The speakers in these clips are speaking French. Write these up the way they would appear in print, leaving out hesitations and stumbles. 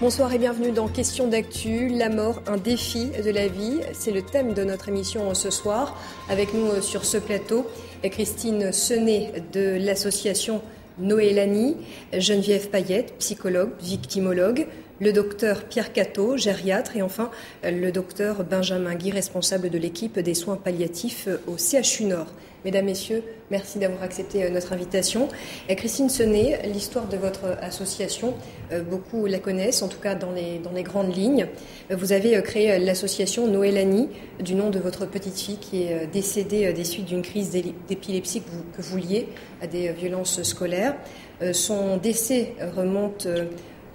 Bonsoir et bienvenue dans Question d'actu, la mort, un défi de la vie. C'est le thème de notre émission ce soir. Avec nous sur ce plateau, Christine Senet de l'association Noélanie, Geneviève Payette, psychologue, victimologue, le docteur Pierre Catteau, gériatre, et enfin le docteur Benjamin Guy, responsable de l'équipe des soins palliatifs au CHU Nord. Mesdames, Messieurs, merci d'avoir accepté notre invitation. Christine Senet, l'histoire de votre association, beaucoup la connaissent, en tout cas dans les grandes lignes. Vous avez créé l'association Noélanie, du nom de votre petite fille qui est décédée des suites d'une crise d'épilepsie que vous liez à des violences scolaires. Son décès remonte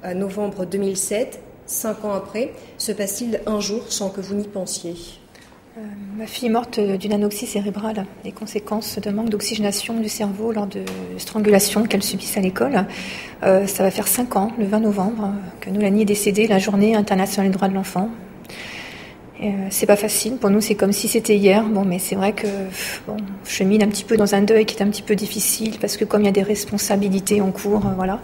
à novembre 2007. 5 ans après, se passe-t-il un jour sans que vous n'y pensiez ? Ma fille est morte d'une anoxie cérébrale, les conséquences d'un manque d'oxygénation du cerveau lors de strangulations qu'elle subissait à l'école. Ça va faire 5 ans, le 20 novembre, que Noélanie est décédée, la journée internationale des droits de l'enfant. C'est pas facile, pour nous c'est comme si c'était hier, mais c'est vrai que je chemine un petit peu dans un deuil qui est un petit peu difficile, parce que comme il y a des responsabilités en cours, voilà.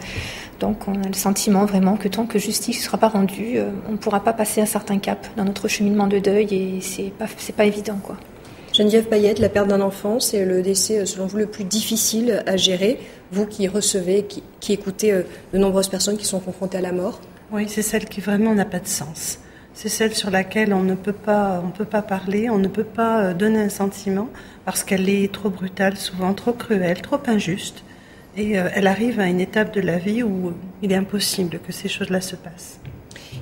Donc on a le sentiment vraiment que tant que justice ne sera pas rendue, on ne pourra pas passer un certain cap dans notre cheminement de deuil, et c'est pas évident, quoi. Geneviève Payette, la perte d'un enfant, c'est le décès, selon vous, le plus difficile à gérer. Vous qui recevez, qui écoutez de nombreuses personnes qui sont confrontées à la mort. Oui, c'est celle qui vraiment n'a pas de sens. C'est celle sur laquelle on ne peut pas parler, on ne peut pas donner un sentiment, parce qu'elle est trop brutale, souvent trop cruelle, trop injuste. Et elle arrive à une étape de la vie où il est impossible que ces choses-là se passent.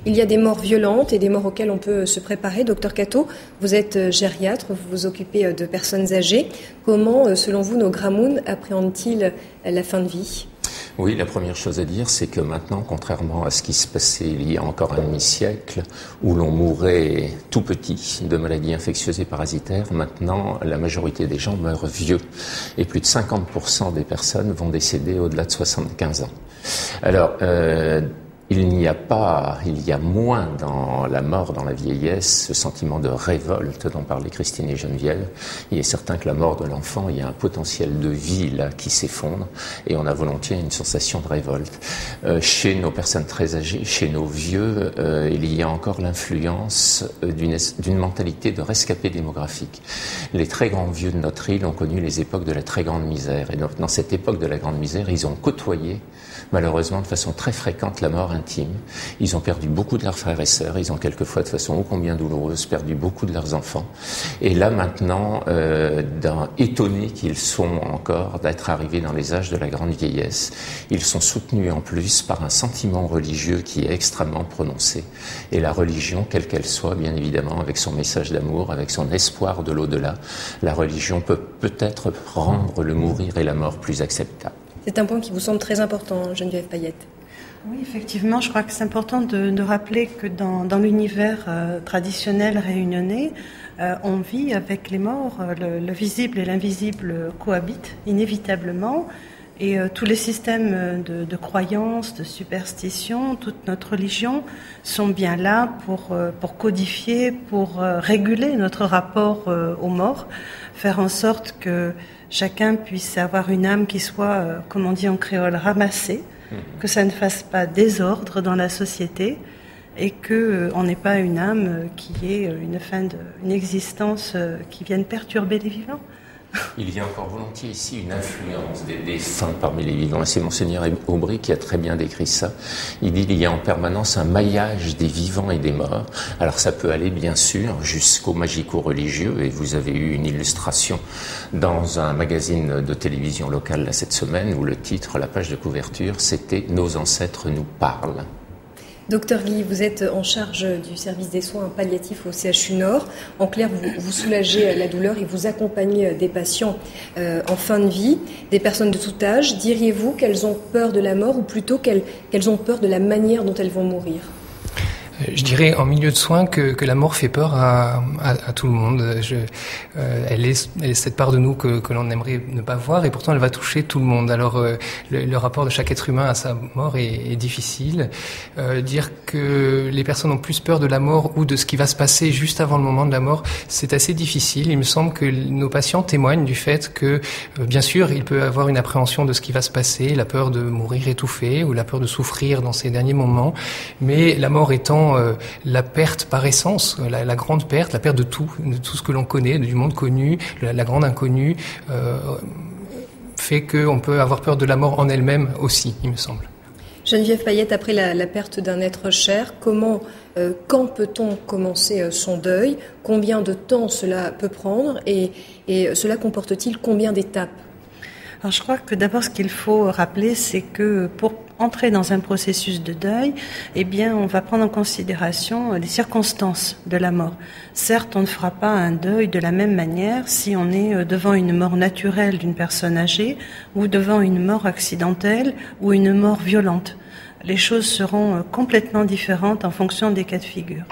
Il y a des morts violentes et des morts auxquelles on peut se préparer. Docteur Catteau, vous êtes gériatre, vous vous occupez de personnes âgées. Comment, selon vous, nos Gramounes appréhendent-ils la fin de vie ? Oui, la première chose à dire, c'est que maintenant, contrairement à ce qui se passait il y a encore un demi-siècle, où l'on mourait tout petit de maladies infectieuses et parasitaires, maintenant, la majorité des gens meurent vieux. Et plus de 50% des personnes vont décéder au-delà de 75 ans. Alors, il y a moins dans la mort, dans la vieillesse, ce sentiment de révolte dont parlaient Christine et Geneviève. Il est certain que la mort de l'enfant, il y a un potentiel de vie là qui s'effondre, et on a volontiers une sensation de révolte. Chez nos personnes très âgées, chez nos vieux, il y a encore l'influence d'une mentalité de rescapé démographique. Les très grands vieux de notre île ont connu les époques de la très grande misère, et dans cette époque de la grande misère, ils ont côtoyé malheureusement de façon très fréquente la mort intime. Ils ont perdu beaucoup de leurs frères et sœurs, ils ont quelquefois de façon ô combien douloureuse perdu beaucoup de leurs enfants. Et là maintenant, étonnés qu'ils sont encore d'être arrivés dans les âges de la grande vieillesse, ils sont soutenus en plus par un sentiment religieux qui est extrêmement prononcé. Et la religion, quelle qu'elle soit, bien évidemment, avec son message d'amour, avec son espoir de l'au-delà, la religion peut-être rendre le mourir et la mort plus acceptables. C'est un point qui vous semble très important, Geneviève Payette. Oui, effectivement, je crois que c'est important de rappeler que dans l'univers traditionnel réunionnais, on vit avec les morts, le visible et l'invisible cohabitent inévitablement, et tous les systèmes de croyances, de superstitions, toute notre religion sont bien là pour codifier, pour réguler notre rapport aux morts, faire en sorte que chacun puisse avoir une âme qui soit, comme on dit en créole, ramassée, que ça ne fasse pas désordre dans la société, et qu'on n'ait pas une âme qui ait une existence qui vienne perturber les vivants. Il y a encore volontiers ici une influence des défunts parmi les vivants. Et c'est Monseigneur Aubry qui a très bien décrit ça. Il dit qu'il y a en permanence un maillage des vivants et des morts. Alors ça peut aller bien sûr jusqu'au magico-religieux. Et vous avez eu une illustration dans un magazine de télévision local là, cette semaine où le titre, la page de couverture, c'était « Nos ancêtres nous parlent ». Docteur Guy, vous êtes en charge du service des soins palliatifs au CHU Nord. En clair, vous soulagez la douleur et vous accompagnez des patients en fin de vie, des personnes de tout âge. Diriez-vous qu'elles ont peur de la mort ou plutôt qu'elles ont peur de la manière dont elles vont mourir ? Je dirais en milieu de soins que la mort fait peur à tout le monde. Elle est cette part de nous que l'on aimerait ne pas voir, et pourtant elle va toucher tout le monde. Alors le rapport de chaque être humain à sa mort est difficile. Dire que les personnes ont plus peur de la mort ou de ce qui va se passer juste avant le moment de la mort, c'est assez difficile. Il me semble que nos patients témoignent du fait que, bien sûr, il peut avoir une appréhension de ce qui va se passer, la peur de mourir étouffé ou la peur de souffrir dans ces derniers moments, mais la mort étant la perte par essence, la grande perte, la perte de tout ce que l'on connaît, du monde connu, la grande inconnue, fait qu'on peut avoir peur de la mort en elle-même aussi, il me semble. Geneviève Payette, après la perte d'un être cher, quand peut-on commencer son deuil? Combien de temps cela peut prendre et cela comporte-t-il combien d'étapes? Alors, je crois que d'abord, ce qu'il faut rappeler, c'est que pour entrer dans un processus de deuil, eh bien, on va prendre en considération les circonstances de la mort. Certes, on ne fera pas un deuil de la même manière si on est devant une mort naturelle d'une personne âgée ou devant une mort accidentelle ou une mort violente. Les choses seront complètement différentes en fonction des cas de figure.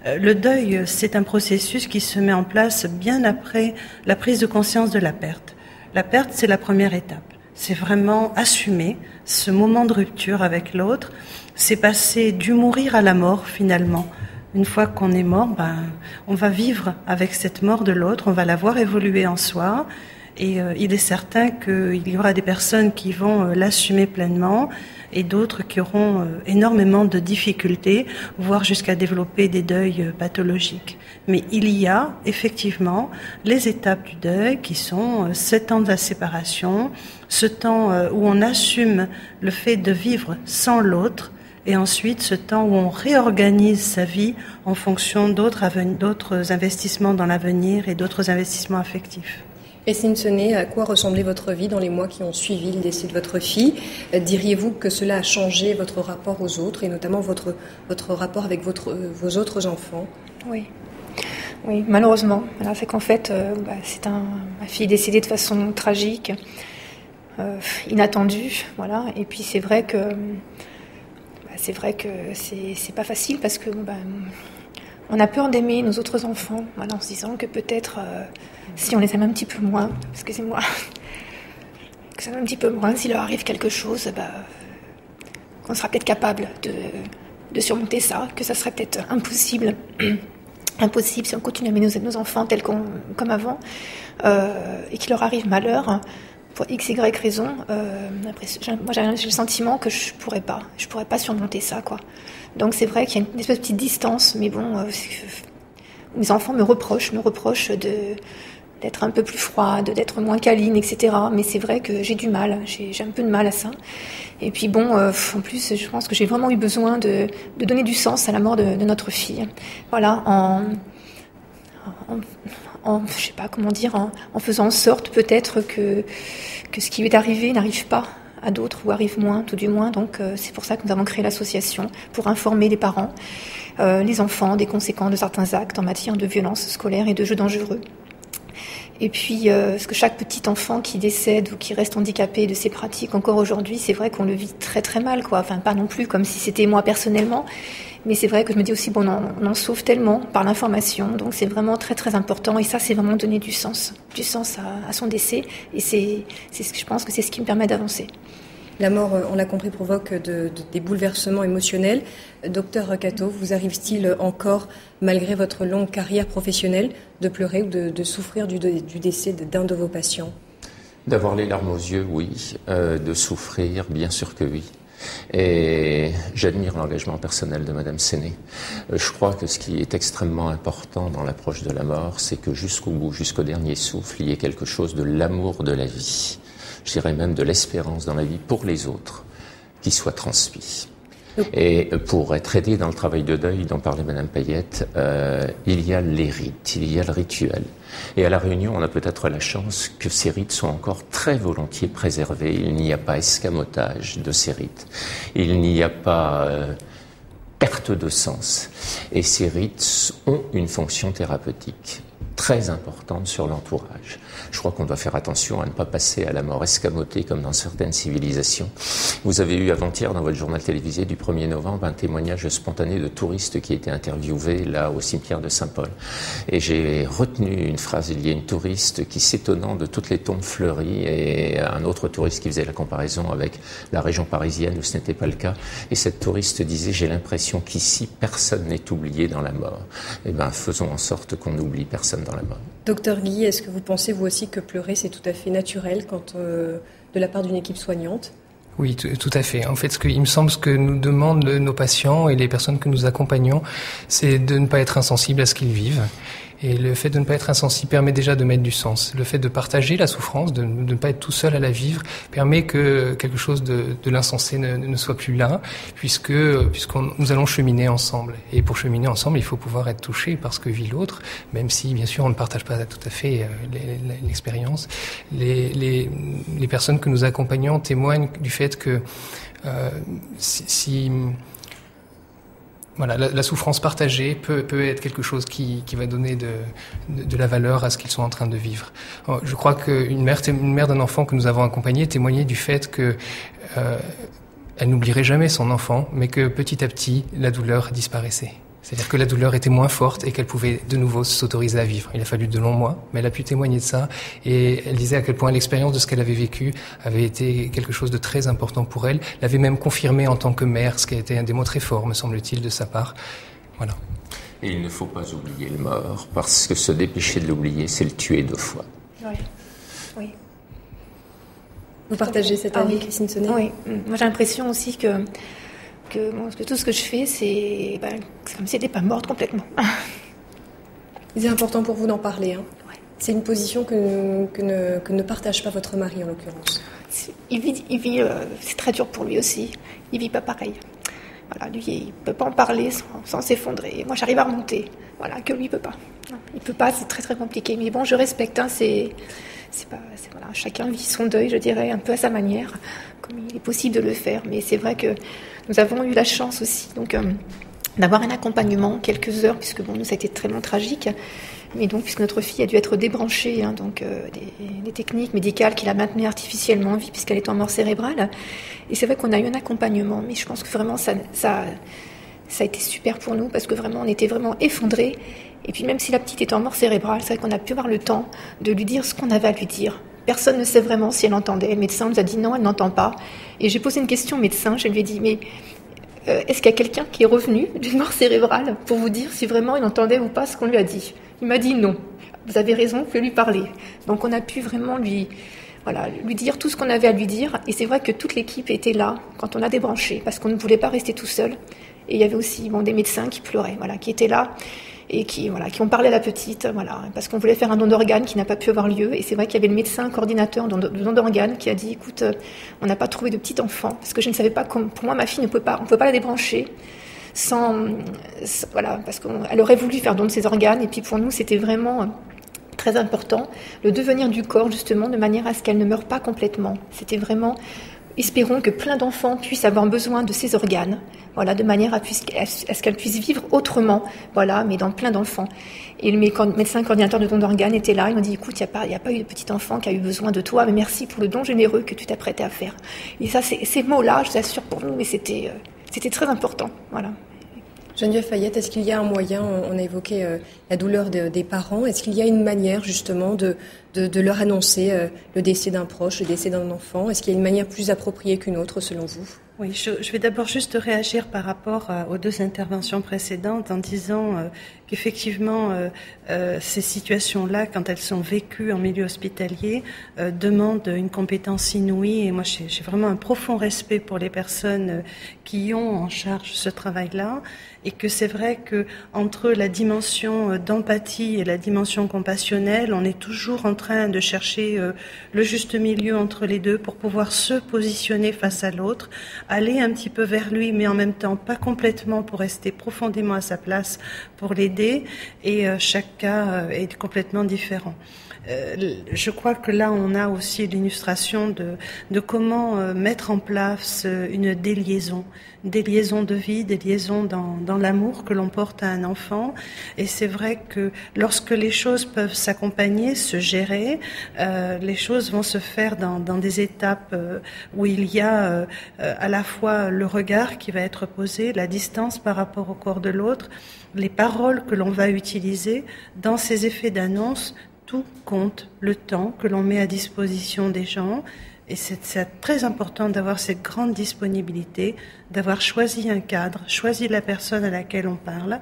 Le deuil, c'est un processus qui se met en place bien après la prise de conscience de la perte. La perte, c'est la première étape. C'est vraiment assumer ce moment de rupture avec l'autre. C'est passer du mourir à la mort, finalement. Une fois qu'on est mort, on va vivre avec cette mort de l'autre, on va la voir évoluer en soi. Et il est certain qu'il y aura des personnes qui vont l'assumer pleinement et d'autres qui auront énormément de difficultés, voire jusqu'à développer des deuils pathologiques. Mais il y a effectivement les étapes du deuil qui sont ce temps de la séparation, ce temps où on assume le fait de vivre sans l'autre, et ensuite ce temps où on réorganise sa vie en fonction d'autres investissements dans l'avenir et d'autres investissements affectifs. Christine Senet, à quoi ressemblait votre vie dans les mois qui ont suivi le décès de votre fille? Diriez-vous que cela a changé votre rapport aux autres et notamment votre rapport avec vos autres enfants? Oui, malheureusement. Alors, c'est qu'en fait, ma fille est décédée de façon tragique, inattendue, voilà. Et puis c'est vrai que c'est pas facile parce que on a peur d'aimer nos autres enfants, voilà, en se disant que peut-être si on les aime un petit peu moins, excusez-moi, que ça va un petit peu moins, s'il leur arrive quelque chose, qu'on sera peut-être capable de surmonter ça, que ça serait peut-être impossible si on continue à aimer nos enfants comme avant, et qu'il leur arrive malheur, pour x, y raison. Après, moi j'ai le sentiment que je pourrais pas surmonter ça, quoi. Donc c'est vrai qu'il y a une espèce de petite distance, mais bon, mes enfants me reprochent d'être un peu plus froide, d'être moins câline, etc. Mais c'est vrai que j'ai du mal, j'ai un peu de mal à ça. Et puis bon, en plus, je pense que j'ai vraiment eu besoin de donner du sens à la mort de notre fille. Voilà, je sais pas comment dire, en faisant en sorte peut-être que ce qui lui est arrivé n'arrive pas à d'autres ou arrive moins, tout du moins. Donc c'est pour ça que nous avons créé l'association, pour informer les parents, les enfants des conséquences de certains actes en matière de violence scolaire et de jeux dangereux. Et puis, parce que chaque petit enfant qui décède ou qui reste handicapé de ces pratiques, encore aujourd'hui, c'est vrai qu'on le vit très très mal, quoi. Enfin, pas non plus comme si c'était moi personnellement, mais c'est vrai que je me dis aussi, on en sauve tellement par l'information, donc c'est vraiment très très important. Et ça, c'est vraiment donner du sens à son décès. Et je pense que c'est ce qui me permet d'avancer. La mort, on l'a compris, provoque des bouleversements émotionnels. Docteur Catteau, vous arrive-t-il encore, malgré votre longue carrière professionnelle, de pleurer ou de souffrir du décès d'un de vos patients? D'avoir les larmes aux yeux, oui. De souffrir, bien sûr que oui. Et j'admire l'engagement personnel de Madame Senet. Je crois que ce qui est extrêmement important dans l'approche de la mort, c'est que jusqu'au bout, jusqu'au dernier souffle, il y ait quelque chose de l'amour de la vie. Je dirais même de l'espérance dans la vie pour les autres, qui soit transmis. Et pour être aidé dans le travail de deuil dont parlait Madame Payette, il y a les rites, il y a le rituel. Et à La Réunion, on a peut-être la chance que ces rites soient encore très volontiers préservés. Il n'y a pas escamotage de ces rites. Il n'y a pas perte de sens. Et ces rites ont une fonction thérapeutique. très importante sur l'entourage. Je crois qu'on doit faire attention à ne pas passer à la mort escamotée comme dans certaines civilisations. Vous avez eu avant-hier dans votre journal télévisé du 1er novembre un témoignage spontané de touristes qui étaient interviewés là au cimetière de Saint-Paul. Et j'ai retenu une phrase, il y a une touriste qui s'étonnant de toutes les tombes fleuries et un autre touriste qui faisait la comparaison avec la région parisienne où ce n'était pas le cas. Et cette touriste disait, j'ai l'impression qu'ici personne n'est oublié dans la mort. Eh bien, faisons en sorte qu'on n'oublie personne dans la mort. Docteur Guy, est-ce que vous pensez vous aussi que pleurer c'est tout à fait naturel quand, de la part d'une équipe soignante ? Oui, tout à fait. En fait, il me semble ce que nous demandent nos patients et les personnes que nous accompagnons, c'est de ne pas être insensible à ce qu'ils vivent. Et le fait de ne pas être insensible permet déjà de mettre du sens. Le fait de partager la souffrance, de ne pas être tout seul à la vivre, permet que quelque chose de l'insensé ne soit plus là, nous allons cheminer ensemble. Et pour cheminer ensemble, il faut pouvoir être touché par ce que vit l'autre, même si, bien sûr, on ne partage pas tout à fait l'expérience. Les personnes que nous accompagnons témoignent du fait que voilà, la souffrance partagée peut être quelque chose qui va donner de la valeur à ce qu'ils sont en train de vivre. Je crois qu'une mère d'un enfant que nous avons accompagné témoignait du fait que elle n'oublierait jamais son enfant, mais que petit à petit la douleur disparaissait. C'est-à-dire que la douleur était moins forte et qu'elle pouvait de nouveau s'autoriser à vivre. Il a fallu de longs mois, mais elle a pu témoigner de ça. Et elle disait à quel point l'expérience de ce qu'elle avait vécu avait été quelque chose de très important pour elle. L'avait même confirmé en tant que mère, ce qui a été un des mots très forts, me semble-t-il, de sa part. Voilà. Et il ne faut pas oublier le mort, parce que se dépêcher de l'oublier, c'est le tuer 2 fois. Oui. Vous partagez cet avis, Christine Sonnet ? Oui. Moi, j'ai l'impression aussi que tout ce que je fais, c'est comme si elle n'était pas morte complètement. C'est important pour vous d'en parler. Hein. Ouais. C'est une position que ne partage pas votre mari, en l'occurrence. Il vit c'est très dur pour lui aussi. Il vit pas pareil. Voilà, lui, il peut pas en parler sans s'effondrer. Moi, j'arrive à remonter. Voilà, que lui, il peut pas. Non, il peut pas, c'est très très compliqué. Mais bon, je respecte. Hein, voilà, chacun vit son deuil, je dirais, un peu à sa manière, comme il est possible de le faire. Mais c'est vrai que nous avons eu la chance aussi, donc, d'avoir un accompagnement quelques heures, puisque bon, nous, ça a été tellement tragique. Mais donc, puisque notre fille a dû être débranchée, hein, donc des techniques médicales qui la maintenaient artificiellement en vie, puisqu'elle était en mort cérébrale. Et c'est vrai qu'on a eu un accompagnement, mais je pense que vraiment ça a été super pour nous, parce que vraiment, on était vraiment effondrés. Et puis même si la petite était en mort cérébrale, c'est vrai qu'on a pu avoir le temps de lui dire ce qu'on avait à lui dire. Personne ne sait vraiment si elle entendait. Le médecin nous a dit non, elle n'entend pas. Et j'ai posé une question au médecin, je lui ai dit, mais est-ce qu'il y a quelqu'un qui est revenu d'une mort cérébrale pour vous dire si vraiment il entendait ou pas ce qu'on lui a dit ? Il m'a dit non. Vous avez raison, vous pouvez lui parler. Donc on a pu vraiment lui dire tout ce qu'on avait à lui dire. Et c'est vrai que toute l'équipe était là quand on a débranché, parce qu'on ne voulait pas rester tout seul. Et il y avait aussi des médecins qui pleuraient, qui étaient là et qui ont parlé à la petite, parce qu'on voulait faire un don d'organes qui n'a pas pu avoir lieu. Et c'est vrai qu'il y avait le médecin coordinateur de don d'organes qui a dit, écoute, on n'a pas trouvé de petit enfant, parce que je ne savais pas pour moi, ma fille on ne peut pas la débrancher parce qu'elle aurait voulu faire don de ses organes. Et puis pour nous, c'était vraiment très important, le devenir du corps, justement, de manière à ce qu'elle ne meure pas complètement. C'était vraiment... Espérons que plein d'enfants puissent avoir besoin de ces organes, de manière à ce qu'elles puissent vivre autrement, mais dans plein d'enfants. Et le médecin coordinateur de don d'organes était là, il m'a dit, écoute, il n'y a pas eu de petit enfant qui a eu besoin de toi, mais merci pour le don généreux que tu t'apprêtais à faire. Et ça, ces mots-là, je vous assure, pour nous, mais c'était très important, Geneviève Fayette, est-ce qu'il y a un moyen, on a évoqué la douleur des parents, est-ce qu'il y a une manière justement de leur annoncer le décès d'un proche, le décès d'un enfant ? Est-ce qu'il y a une manière plus appropriée qu'une autre selon vous ? Oui, je vais d'abord juste réagir par rapport aux 2 interventions précédentes en disant qu'effectivement ces situations-là, quand elles sont vécues en milieu hospitalier, demandent une compétence inouïe. Et moi, j'ai vraiment un profond respect pour les personnes qui ont en charge ce travail-là. Et que c'est vrai que entre la dimension d'empathie et la dimension compassionnelle, on est toujours en train de chercher le juste milieu entre les deux pour pouvoir se positionner face à l'autre, aller un petit peu vers lui, mais en même temps pas complètement pour rester profondément à sa place pour l'aider. Et chaque cas est complètement différent. Je crois que là, on a aussi l'illustration de comment mettre en place des liaisons de vie, des liaisons dans l'amour que l'on porte à un enfant. Et c'est vrai que lorsque les choses peuvent s'accompagner, se gérer, les choses vont se faire dans des étapes où il y a à la fois le regard qui va être posé, la distance par rapport au corps de l'autre, les paroles que l'on va utiliser dans ces effets d'annonce. Tout compte, le temps que l'on met à disposition des gens. Et c'est très important d'avoir cette grande disponibilité, d'avoir choisi un cadre, choisi la personne à laquelle on parle.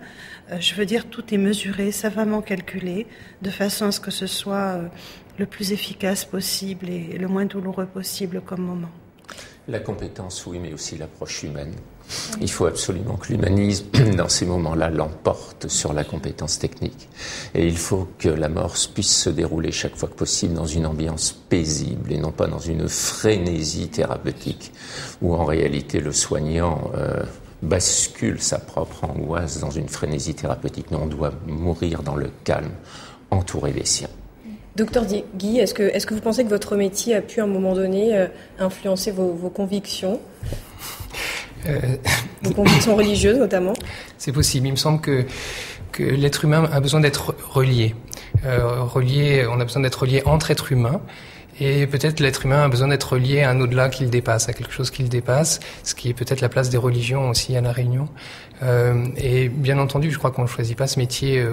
Je veux dire, tout est mesuré, savamment calculé, de façon à ce que ce soit le plus efficace possible et le moins douloureux possible comme moment. La compétence, oui, mais aussi l'approche humaine. Il faut absolument que l'humanisme, dans ces moments-là, l'emporte sur la compétence technique. Et il faut que l'amorce puisse se dérouler chaque fois que possible dans une ambiance paisible et non pas dans une frénésie thérapeutique où en réalité le soignant bascule sa propre angoisse dans une frénésie thérapeutique. Mais on doit mourir dans le calme, entouré des siens. Docteur Guy, est-ce que vous pensez que votre métier a pu à un moment donné influencer vos convictions vos convictions religieuses notamment? C'est possible. Il me semble que l'être humain a besoin d'être relié. On a besoin d'être relié entre êtres humains. Et peut-être l'être humain a besoin d'être lié à un au-delà qui le dépasse, à quelque chose qui le dépasse, ce qui est peut-être la place des religions aussi à La Réunion. Et bien entendu, je crois qu'on ne choisit pas ce métier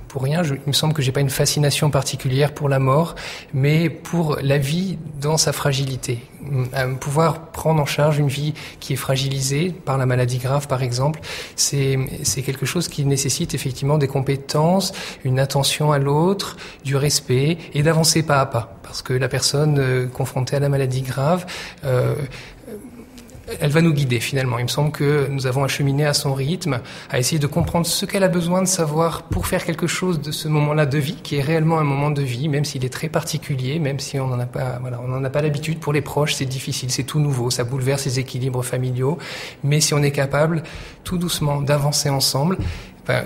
pour rien. Il me semble que j'ai pas une fascination particulière pour la mort, mais pour la vie dans sa fragilité. Pouvoir prendre en charge une vie qui est fragilisée par la maladie grave, par exemple, c'est quelque chose qui nécessite effectivement des compétences, une attention à l'autre, du respect et d'avancer pas à pas. Parce que la personne confrontée à la maladie grave, elle va nous guider finalement. Il me semble que nous avons à cheminer à son rythme, à essayer de comprendre ce qu'elle a besoin de savoir pour faire quelque chose de ce moment-là de vie, qui est réellement un moment de vie, même s'il est très particulier, même si on n'en a pas l'habitude. Pour les proches, c'est difficile, c'est tout nouveau, ça bouleverse les équilibres familiaux. Mais si on est capable, tout doucement, d'avancer ensemble,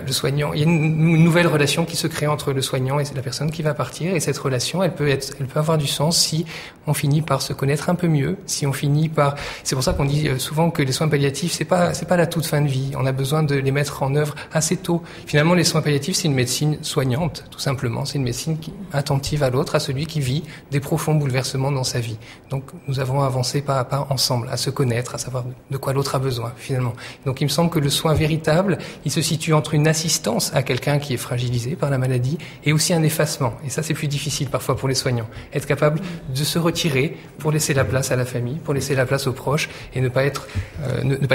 le soignant, il y a une nouvelle relation qui se crée entre le soignant et la personne qui va partir, et cette relation, elle peut avoir du sens si on finit par se connaître un peu mieux, si on finit par, c'est pour ça qu'on dit souvent que les soins palliatifs, c'est pas la toute fin de vie. On a besoin de les mettre en œuvre assez tôt. Finalement, les soins palliatifs, c'est une médecine soignante, tout simplement. C'est une médecine attentive à l'autre, à celui qui vit des profonds bouleversements dans sa vie. Donc, nous avons avancé pas à pas ensemble, à se connaître, à savoir de quoi l'autre a besoin, finalement. Donc, il me semble que le soin véritable, il se situe entre une assistance à quelqu'un qui est fragilisé par la maladie et aussi un effacement. Et ça, c'est plus difficile parfois pour les soignants. Être capable de se retirer pour laisser la place à la famille, pour laisser la place aux proches et ne pas être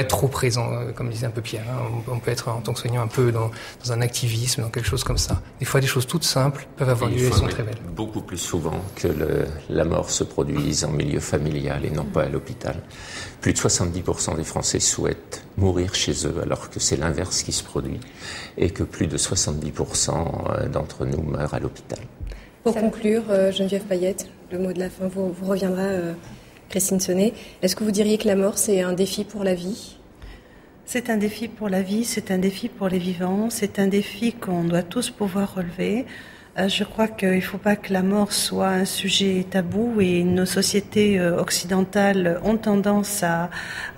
trop présent, comme disait un peu Pierre. On peut être en tant que soignant un peu dans un activisme, dans quelque chose comme ça. Des fois, des choses toutes simples peuvent avoir lieu et sont très belles. Beaucoup plus souvent que la mort se produise en milieu familial et non pas à l'hôpital. Plus de 70% des Français souhaitent mourir chez eux, alors que c'est l'inverse qui se produit, et que plus de 70% d'entre nous meurent à l'hôpital. Pour conclure, Geneviève Payette, le mot de la fin vous reviendra, Christine Sonnet. Est-ce que vous diriez que la mort, c'est un défi pour la vie ? C'est un défi pour la vie, c'est un défi pour les vivants, c'est un défi qu'on doit tous pouvoir relever. Je crois qu'il ne faut pas que la mort soit un sujet tabou et nos sociétés occidentales ont tendance à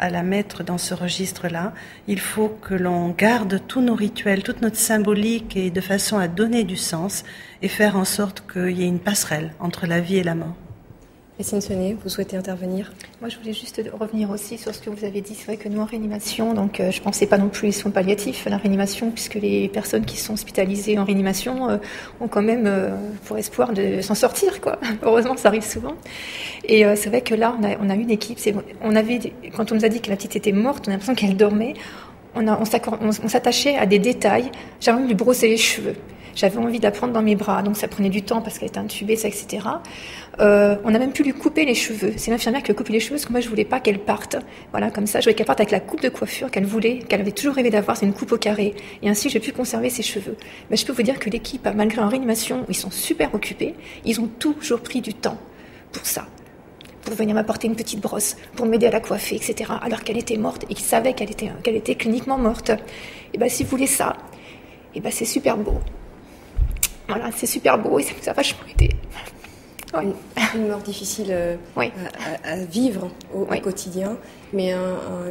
la mettre dans ce registre-là. Il faut que l'on garde tous nos rituels, toute notre symbolique et de façon à donner du sens et faire en sorte qu'il y ait une passerelle entre la vie et la mort. Christine Sonnet, vous souhaitez intervenir ? Moi, je voulais juste revenir aussi sur ce que vous avez dit. C'est vrai que nous, en réanimation, donc je ne pensais pas non plus les soins palliatifs à la réanimation, puisque les personnes qui sont hospitalisées en réanimation ont quand même pour espoir de s'en sortir, quoi. Heureusement, ça arrive souvent. Et c'est vrai que là, on a une équipe. Quand on nous a dit que la petite était morte, on a l'impression qu'elle dormait. On s'attachait à des détails. J'avais envie de lui brosser les cheveux. J'avais envie de la prendre dans mes bras, donc ça prenait du temps parce qu'elle était intubée, ça, etc. On a même pu lui couper les cheveux. C'est l'infirmière qui a coupé les cheveux parce que moi je voulais pas qu'elle parte. Voilà, comme ça, je voulais qu'elle parte avec la coupe de coiffure qu'elle voulait, qu'elle avait toujours rêvé d'avoir, c'est une coupe au carré. Et ainsi, j'ai pu conserver ses cheveux. Mais je peux vous dire que l'équipe, malgré en réanimation, ils sont super occupés, ils ont toujours pris du temps pour ça. Pour venir m'apporter une petite brosse, pour m'aider à la coiffer, etc. Alors qu'elle était morte et qu'ils savaient qu'elle était cliniquement morte. Et si vous voulez ça, c'est super beau. Voilà, c'est super beau et ça nous a vachement aidé. Ouais. Une mort difficile oui. à vivre au oui. quotidien, mais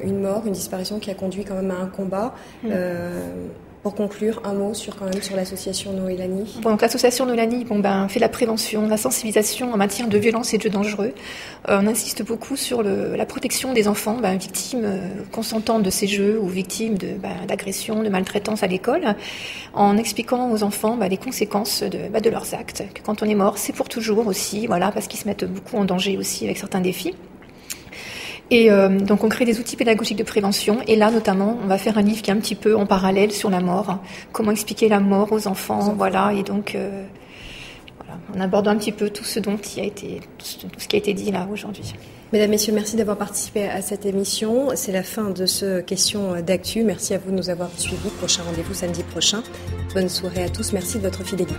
une mort, une disparition qui a conduit quand même à un combat. Pour conclure, un mot sur l'association Noélanie. Donc l'association Noélanie fait la prévention, la sensibilisation en matière de violence et de jeux dangereux. On insiste beaucoup sur la protection des enfants victimes consentants de ces jeux ou victimes d'agressions, de maltraitance à l'école, en expliquant aux enfants les conséquences de leurs actes. Que quand on est mort, c'est pour toujours aussi, voilà, parce qu'ils se mettent beaucoup en danger aussi avec certains défis. Et donc on crée des outils pédagogiques de prévention et là notamment on va faire un livre qui est un petit peu en parallèle sur la mort, comment expliquer la mort aux enfants, voilà, et donc voilà, on aborde un petit peu tout ce qui a été dit là aujourd'hui. Mesdames, Messieurs, merci d'avoir participé à cette émission. C'est la fin de ce Question d'actu. Merci à vous de nous avoir suivis. Prochain rendez-vous samedi prochain. Bonne soirée à tous. Merci de votre fidélité.